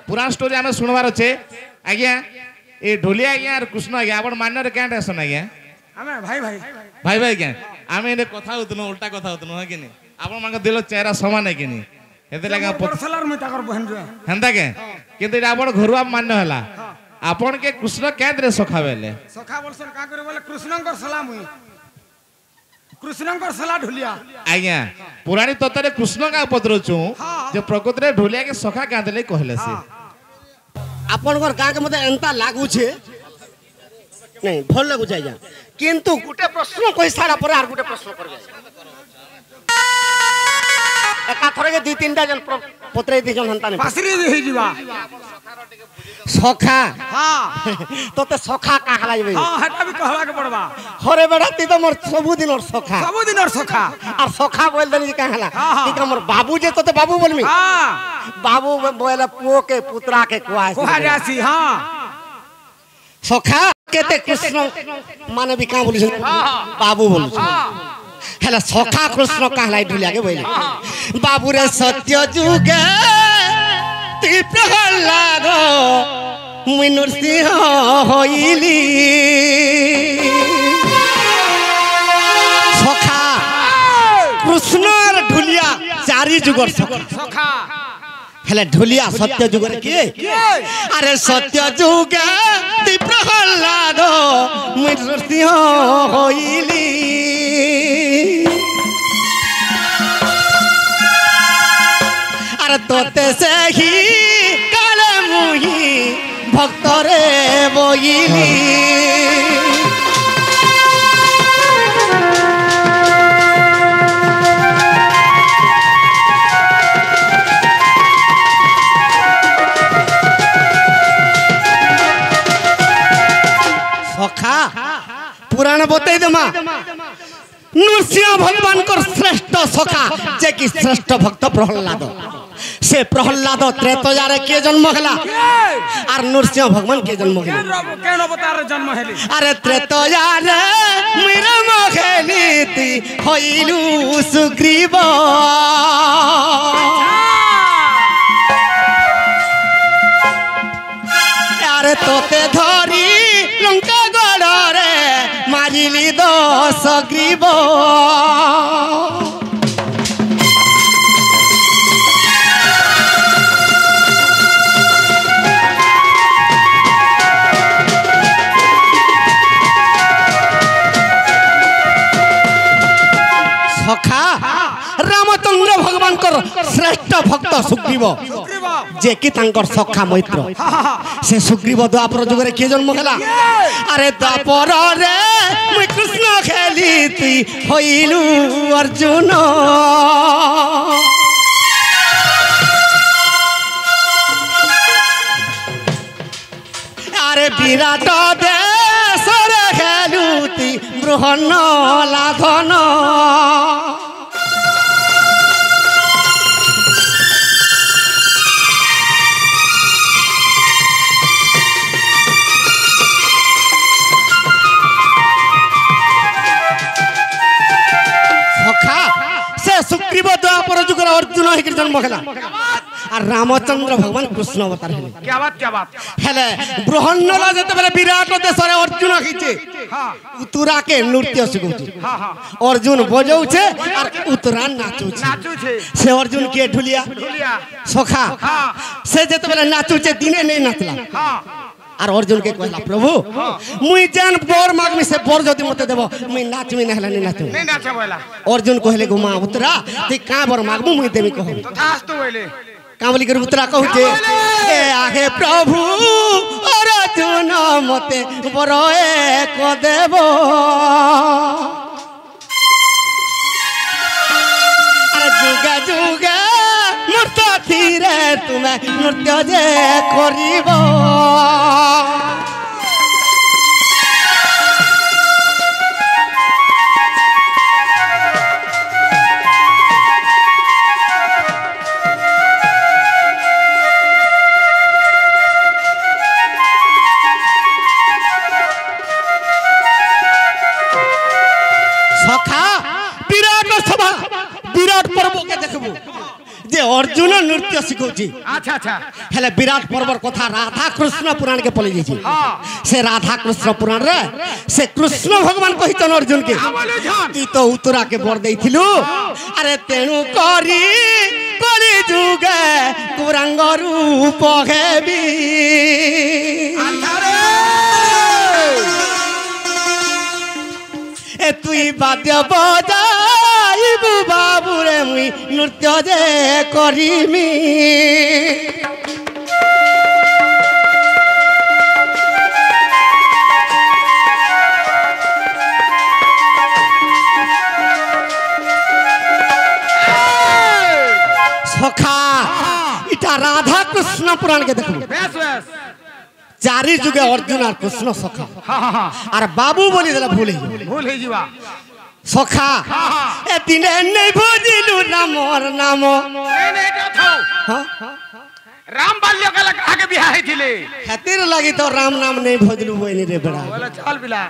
पुराण story आम शुणवार अच्छे आज्ञा ये ढोलिया आज्ञा कृष्ण आज्ञा आप मान्य क्या आसन आज्ञा भाई भाई भाई भाई क्या आम ये कथा होतनु उल्टा कथा होतनु है कि नहीं आपण मान दिल चेहरा समान है कि नहीं एते लगा हेंता के किंतु आपण घर आप मान्य हला आपण के कृष्ण क्या दरे सखा बेले सखा बोलसन का करे बोले कृष्णंकर सलाम हुई कृष्णंकर सला ढोलिया आज्ञा पुराणी तत्व कृष्ण का पत्रुचु जे प्रकृति रे ढोलिया के सखा क्या देले कहले से आपण घर गां के मते एंता लागू छे नहीं भल लागू जाय जा किंतु गुटे प्रश्न कहि सारा पर आर गुटे प्रश्न करबे एका थरे के 2-3टा जन पत्रे दी जन हंता ने पासरी दे जीवा सखा हां तो सखा का हला जबे हां हटा भी कहवा के पड़बा हरे बेटा ती तो मोर सब दिन और सखा और सखा बोल देनी का हला ती का मोर बाबू जे तो बाबू बोलमी हां बाबू बोले पुओ के पुत्रा के कुआ जासी हां सखा केते कृष्ण माने भी का बोली बाबू बोलु हेला सखा कृष्ण का हला ढुलिया के बोले बाबू रे सत्य जुगे ती प्रहलाद मुई नरसिंह होइली सखा कृष्ण और ढुलिया चारि जुगर सखा हेले ढुलिया सत्य जुगर के अरे सत्य जुगे ती प्रहलाद मुई नरसिंह होइली अरे तोते से ही काले मुही भक्तरे बोइली सखा पुराण बतई देमा नृसिंह भगवान को श्रेष्ठ सखा जे कि श्रेष्ठ भक्त प्रहलाद से प्रहलाद त्रेतया रे के जन्म हला और नृसिंह भगवान के जन्म हला केन अवतार जन्म हेली अरे त्रेतया रे मेरा मखेली ती होइलु सुग्रीव अरे तोते धरी लंका गड़ रे मारिली 10 ग्रीव सखा रामचंद्र भगवान को श्रेष्ठ भक्त सुग्रीव जे कि तांकर सखा मैत्र से सुग्रीव द्वापर जुगरे के जन्म हला अरे द्वापर रे मुई कृष्ण खेली ती होइलु अर्जुन अरे विराट देश रे खेलु ती बृहन्न लाधन सुग्रीव द्वापर जुगर अर्जुन हे जन्म हला और रामचंद्र भगवान कृष्ण अवतार हेले क्या बात हेले बृहन्नला जते बेले विराट देश रे अर्जुन हिचे उतरा के नृत्य सिखौछे अर्जुन बजौछे और उतरा नाचुछे से अर्जुन के ढुलिया सखा से जते बेले नाचुछे दिने नहीं नाचला और अर्जुन के कहला प्रभु मुई जान बर मागमी से बर जदी मते देबो मुई नाचमी नहला नहीं नाचू नहीं नाचे बोला अर्जुन कहले गो मां उतरा ती का बर मागबो मुई देबी कहबो तथास्तु बोले का बोली कर उतरा कहूचे ए आहे प्रभु अर्जुन मते बर एक देबो अरे जुगा जुगा नृत्य धीरे तुम्हें नृत्य जे करिबो अर्जुन नृत्य शिखौची अच्छा अच्छा हेले विराट पर्वर कथा राधा कृष्ण पुराण के पले जाइछि से राधा कृष्ण पुराण रे से कृष्ण भगवान कहितन अर्जुन के तू तो उतरा के बर देइथिलु अरे तेनु करी कली जुगे कुरंग रूप हेबी ए तुई बाद्य बजाइबु बाबू रे मुई नृत्य जे करिमी सखा इटा राधा कृष्ण पुराण के देखलु बेस बेस चारि जुगे अर्जुन और कृष्ण सखा और बाबू बोली देला भूल हे जीवा सखा ए दिने नहीं भूजिलु नामर नाम नहीं थौ राम बाल्य काल आगे बियाह हेथिले खातिर लागि तो राम नाम नहीं भजलु होइनी रे बेड़ा बोला चल बिला